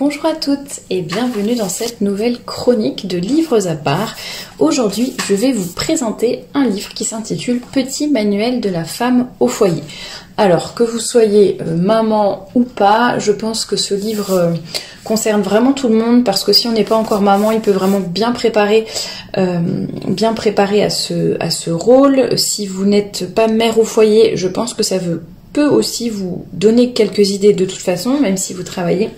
Bonjour à toutes et bienvenue dans cette nouvelle chronique de livres à part. Aujourd'hui, je vais vous présenter un livre qui s'intitule Petit manuel de la femme au foyer. Alors, que vous soyez maman ou pas, je pense que ce livre concerne vraiment tout le monde parce que si on n'est pas encore maman, il peut vraiment bien préparer à ce rôle. Si vous n'êtes pas mère au foyer, je pense que ça peut aussi vous donner quelques idées de toute façon, même si vous travaillez.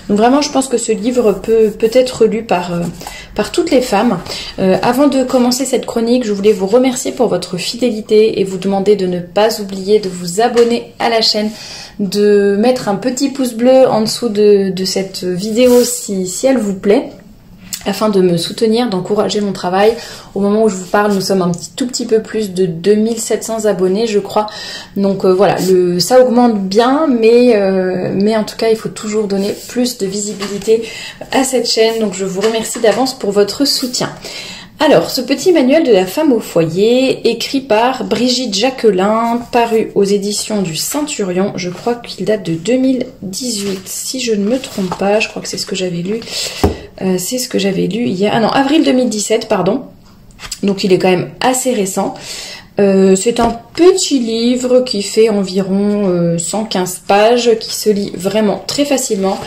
Donc vraiment, je pense que ce livre peut être lu par toutes les femmes. Avant de commencer cette chronique, je voulais vous remercier pour votre fidélité et vous demander de ne pas oublier de vous abonner à la chaîne, de mettre un petit pouce bleu en dessous de cette vidéo si elle vous plaît, afin de me soutenir, d'encourager mon travail. Au moment où je vous parle, nous sommes un tout petit peu plus de 2700 abonnés, je crois. Donc voilà, ça augmente bien, mais en tout cas, il faut toujours donner plus de visibilité à cette chaîne. Donc je vous remercie d'avance pour votre soutien. Alors, ce petit manuel de la femme au foyer, écrit par Brigitte Jacquelin, paru aux éditions du Ceinturion, je crois qu'il date de 2018, si je ne me trompe pas, je crois que c'est ce que j'avais lu. C'est ce que j'avais lu il y a... Ah non, avril 2017, pardon. Donc il est quand même assez récent. C'est un petit livre qui fait environ 115 pages, qui se lit vraiment très facilement.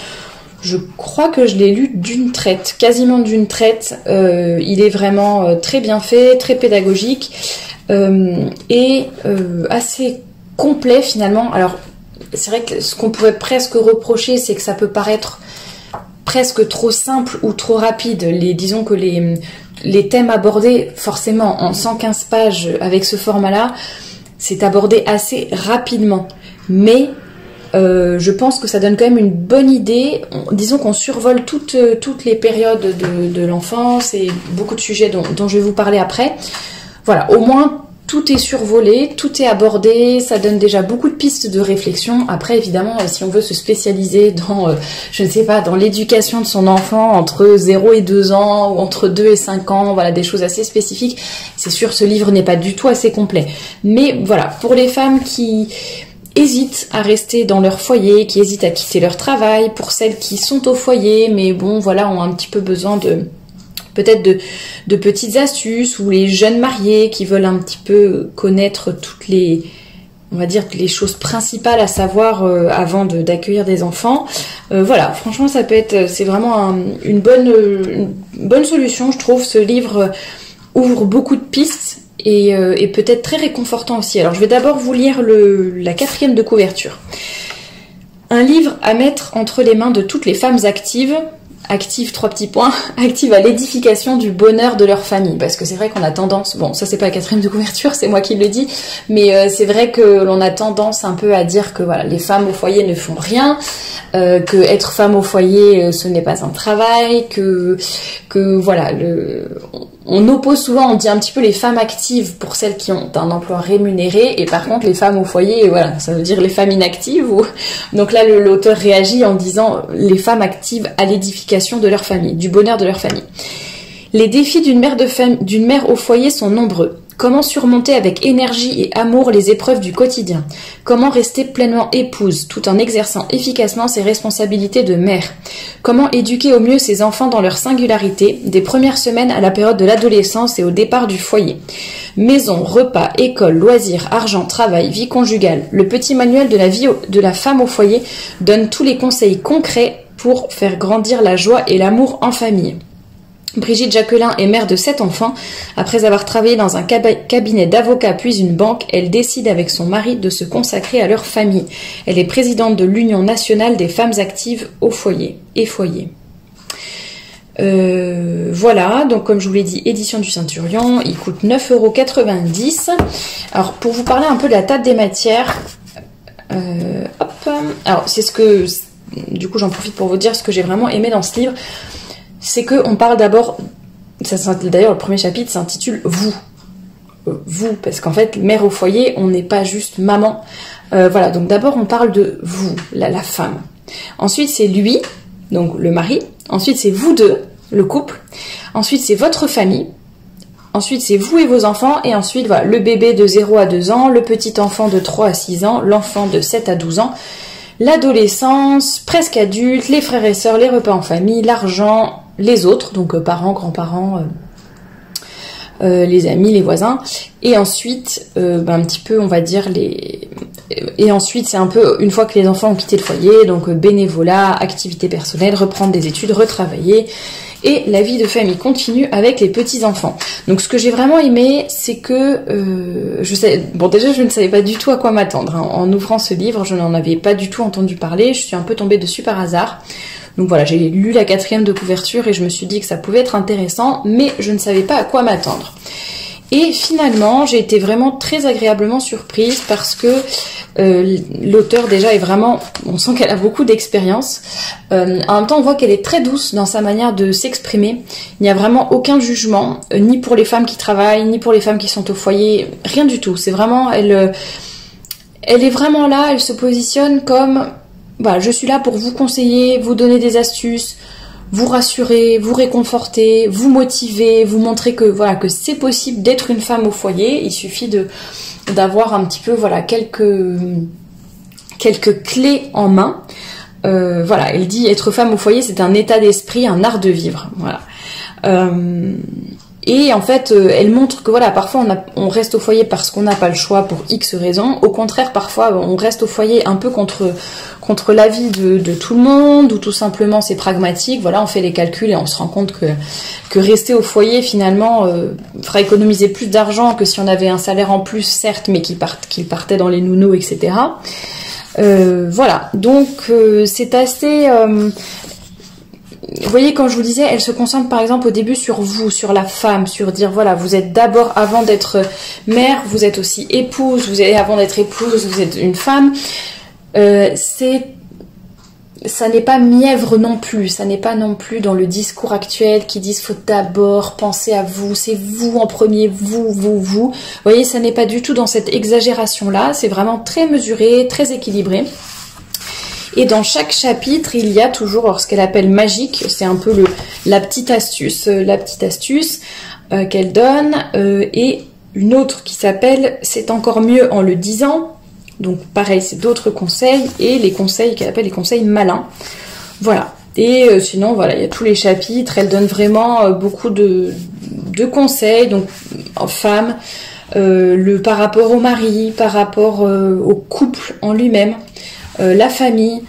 Je crois que je l'ai lu d'une traite, quasiment d'une traite. Il est vraiment très bien fait, très pédagogique et assez complet finalement. Alors c'est vrai que ce qu'on pourrait presque reprocher, c'est que ça peut paraître presque trop simple ou trop rapide. Disons que les thèmes abordés forcément en 115 pages avec ce format-là, c'est abordé assez rapidement. Mais je pense que ça donne quand même une bonne idée. Disons qu'on survole toutes les périodes de l'enfance et beaucoup de sujets dont je vais vous parler après. Voilà, au moins tout est survolé, tout est abordé, ça donne déjà beaucoup de pistes de réflexion. Après, évidemment, si on veut se spécialiser dans, je ne sais pas, dans l'éducation de son enfant entre 0 et 2 ans ou entre 2 et 5 ans, voilà, des choses assez spécifiques, c'est sûr, ce livre n'est pas du tout assez complet. Mais voilà, pour les femmes qui hésitent à rester dans leur foyer, qui hésitent à quitter leur travail, pour celles qui sont au foyer, mais bon, voilà, ont un petit peu besoin peut-être de petites astuces, ou les jeunes mariés qui veulent un petit peu connaître toutes les, on va dire, les choses principales à savoir avant d'accueillir des enfants. Voilà, franchement, c'est vraiment une bonne solution, je trouve. Ce livre ouvre beaucoup de pistes et peut-être très réconfortant aussi. Alors, je vais d'abord vous lire la 4e de couverture. Un livre à mettre entre les mains de toutes les femmes actives, 3 petits points, actives à l'édification du bonheur de leur famille. Parce que c'est vrai qu'on a tendance, bon, ça c'est pas la 4e de couverture, c'est moi qui le dis, mais c'est vrai que l'on a tendance un peu à dire que voilà, les femmes au foyer ne font rien, que être femme au foyer ce n'est pas un travail, que voilà, on oppose souvent, on dit un petit peu les femmes actives pour celles qui ont un emploi rémunéré, et par contre les femmes au foyer, voilà, ça veut dire les femmes inactives. Donc là, l'auteur réagit en disant les femmes actives à l'édification de leur famille, du bonheur de leur famille. Les défis d'une mère au foyer sont nombreux. Comment surmonter avec énergie et amour les épreuves du quotidien? Comment rester pleinement épouse tout en exerçant efficacement ses responsabilités de mère? Comment éduquer au mieux ses enfants dans leur singularité, des premières semaines à la période de l'adolescence et au départ du foyer? Maison, repas, école, loisirs, argent, travail, vie conjugale. Le petit manuel de la vie de la femme au foyer donne tous les conseils concrets pour faire grandir la joie et l'amour en famille. Brigitte Jacquelin est mère de 7 enfants. Après avoir travaillé dans un cabinet d'avocats puis une banque, elle décide avec son mari de se consacrer à leur famille. Elle est présidente de l'Union nationale des femmes actives au foyer et foyer. Voilà, donc comme je vous l'ai dit, édition du Ceinturion, il coûte 9,90 €. Alors pour vous parler un peu de la table des matières, alors c'est du coup j'en profite pour vous dire ce que j'ai vraiment aimé dans ce livre. C'est qu'on parle d'abord, d'ailleurs le premier chapitre s'intitule « Vous ». Vous, parce qu'en fait, mère au foyer, on n'est pas juste maman. Voilà, donc d'abord on parle de vous, la femme. Ensuite c'est lui, donc le mari. Ensuite c'est vous deux, le couple. Ensuite c'est votre famille. Ensuite c'est vous et vos enfants. Et ensuite voilà, le bébé de 0 à 2 ans, le petit enfant de 3 à 6 ans, l'enfant de 7 à 12 ans, l'adolescence, presque adulte, les frères et sœurs, les repas en famille, l'argent, les autres, donc parents, grands-parents, les amis, les voisins, et ensuite un petit peu on va dire et ensuite c'est un peu une fois que les enfants ont quitté le foyer, donc bénévolat, activité personnelle, reprendre des études, retravailler, et la vie de famille continue avec les petits enfants. Donc ce que j'ai vraiment aimé, c'est que déjà je ne savais pas du tout à quoi m'attendre, hein. En ouvrant ce livre, je n'en avais pas du tout entendu parler, je suis un peu tombée dessus par hasard. Donc voilà, j'ai lu la 4e de couverture et je me suis dit que ça pouvait être intéressant, mais je ne savais pas à quoi m'attendre. Et finalement, j'ai été vraiment très agréablement surprise parce que l'auteur déjà est vraiment, on sent qu'elle a beaucoup d'expérience. En même temps, on voit qu'elle est très douce dans sa manière de s'exprimer. Il n'y a vraiment aucun jugement, ni pour les femmes qui travaillent, ni pour les femmes qui sont au foyer, rien du tout. C'est vraiment, elle est vraiment là, elle se positionne comme... Voilà, je suis là pour vous conseiller, vous donner des astuces, vous rassurer, vous réconforter, vous motiver, vous montrer que voilà que c'est possible d'être une femme au foyer. Il suffit d'avoir un petit peu voilà quelques clés en main. Voilà, elle dit être femme au foyer, c'est un état d'esprit, un art de vivre. Voilà. Et en fait, elle montre que voilà, parfois on reste au foyer parce qu'on n'a pas le choix pour X raisons. Au contraire, parfois on reste au foyer un peu contre l'avis de tout le monde, ou tout simplement c'est pragmatique. Voilà, on fait les calculs et on se rend compte que rester au foyer finalement fera économiser plus d'argent que si on avait un salaire en plus, certes, mais qu'il partait dans les nounous, etc. Voilà, donc c'est assez... Vous voyez, quand je vous disais, elle se concentre par exemple au début sur vous, sur la femme, sur dire voilà, vous êtes d'abord, avant d'être mère, vous êtes aussi épouse, avant d'être épouse, vous êtes une femme. Ça n'est pas mièvre non plus, ça n'est pas non plus dans le discours actuel qui disent faut d'abord penser à vous, c'est vous en premier, vous. Vous voyez, ça n'est pas du tout dans cette exagération-là, c'est vraiment très mesuré, très équilibré. Et dans chaque chapitre, il y a toujours ce qu'elle appelle magique, c'est un peu la petite astuce qu'elle donne, et une autre qui s'appelle c'est encore mieux en le disant. Donc pareil, c'est d'autres conseils, et les conseils qu'elle appelle les conseils malins. Voilà. Et sinon, voilà, il y a tous les chapitres, elle donne vraiment beaucoup de conseils, donc en femmes, par rapport au mari, par rapport au couple en lui-même. La famille,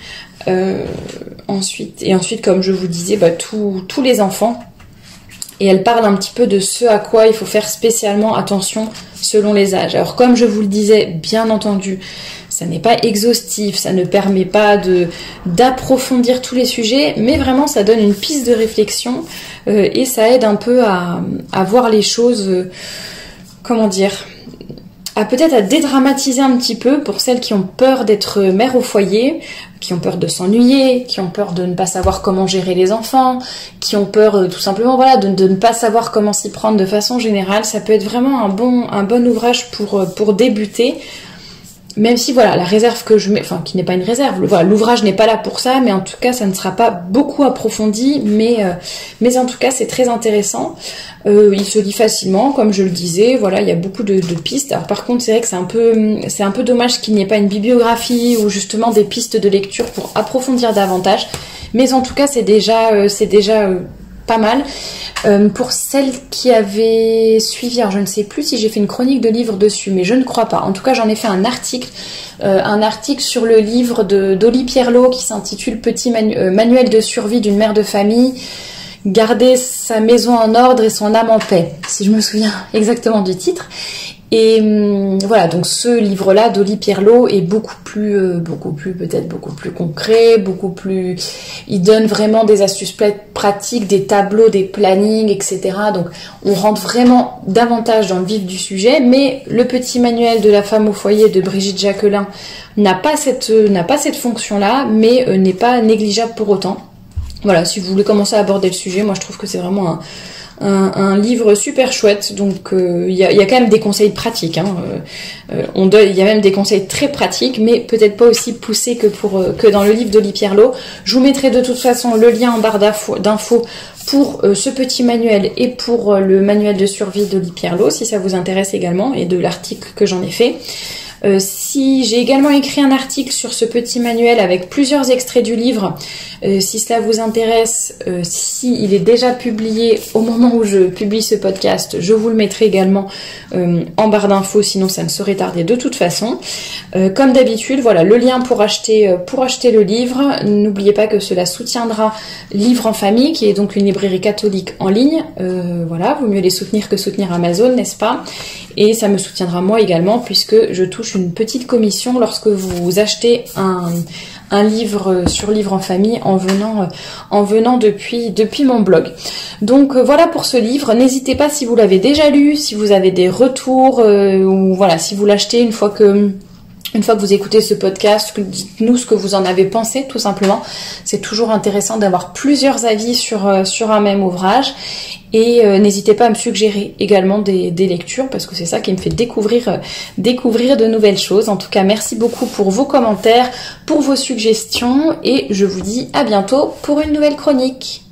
ensuite, comme je vous disais, tous les enfants. Et elle parle un petit peu de ce à quoi il faut faire spécialement attention selon les âges. Alors comme je vous le disais, bien entendu, ça n'est pas exhaustif, ça ne permet pas d'approfondir tous les sujets, mais vraiment ça donne une piste de réflexion et ça aide un peu à voir les choses, comment dire, peut-être à dédramatiser un petit peu pour celles qui ont peur d'être mère au foyer, qui ont peur de s'ennuyer, qui ont peur de ne pas savoir comment gérer les enfants, qui ont peur tout simplement voilà de ne pas savoir comment s'y prendre de façon générale. Ça peut être vraiment un bon ouvrage pour débuter. Même si voilà, la réserve que je mets, enfin qui n'est pas une réserve, voilà, l'ouvrage n'est pas là pour ça, mais en tout cas ça ne sera pas beaucoup approfondi, mais en tout cas c'est très intéressant. Il se lit facilement, comme je le disais, voilà, il y a beaucoup de pistes. Alors par contre c'est vrai que c'est un peu dommage qu'il n'y ait pas une bibliographie ou justement des pistes de lecture pour approfondir davantage, mais en tout cas c'est déjà pas mal. Pour celles qui avaient suivi, alors je ne sais plus si j'ai fait une chronique de livre dessus, mais je ne crois pas. En tout cas, j'en ai fait un article sur le livre d'Oli Pierlot qui s'intitule Petit manuel de survie d'une mère de famille. Garder sa maison en ordre et son âme en paix, si je me souviens exactement du titre. Et voilà, donc ce livre-là d'Oli Pierlot est beaucoup plus concret, il donne vraiment des astuces pratiques, des tableaux, des plannings, etc. Donc on rentre vraiment davantage dans le vif du sujet, mais le petit manuel de la femme au foyer de Brigitte Jacquelin n'a pas cette fonction-là, mais n'est pas négligeable pour autant. Voilà, si vous voulez commencer à aborder le sujet, moi je trouve que c'est vraiment un livre super chouette. Donc il y a quand même des conseils pratiques, hein. Il y a même des conseils très pratiques, mais peut-être pas aussi poussés que dans le livre d'Oli Pierlot. Je vous mettrai de toute façon le lien en barre d'infos pour ce petit manuel et pour le manuel de survie d'Oli Pierlot si ça vous intéresse également, et de l'article que j'en ai fait. Si j'ai également écrit un article sur ce petit manuel avec plusieurs extraits du livre, si cela vous intéresse, si il est déjà publié au moment où je publie ce podcast, je vous le mettrai également en barre d'infos, sinon ça ne saurait tarder de toute façon. Comme d'habitude, voilà le lien pour acheter le livre. N'oubliez pas que cela soutiendra Livre en Famille, qui est donc une librairie catholique en ligne. Voilà, vaut mieux les soutenir que soutenir Amazon, n'est-ce pas? Et ça me soutiendra moi également, puisque je touche une petite commission lorsque vous achetez un livre sur Livre en Famille en venant depuis mon blog. Donc voilà pour ce livre. N'hésitez pas, si vous l'avez déjà lu, si vous avez des retours, ou voilà, si vous l'achetez une fois que vous écoutez ce podcast, dites-nous ce que vous en avez pensé, tout simplement. C'est toujours intéressant d'avoir plusieurs avis sur un même ouvrage. Et n'hésitez pas à me suggérer également des lectures, parce que c'est ça qui me fait découvrir de nouvelles choses. En tout cas, merci beaucoup pour vos commentaires, pour vos suggestions, et je vous dis à bientôt pour une nouvelle chronique.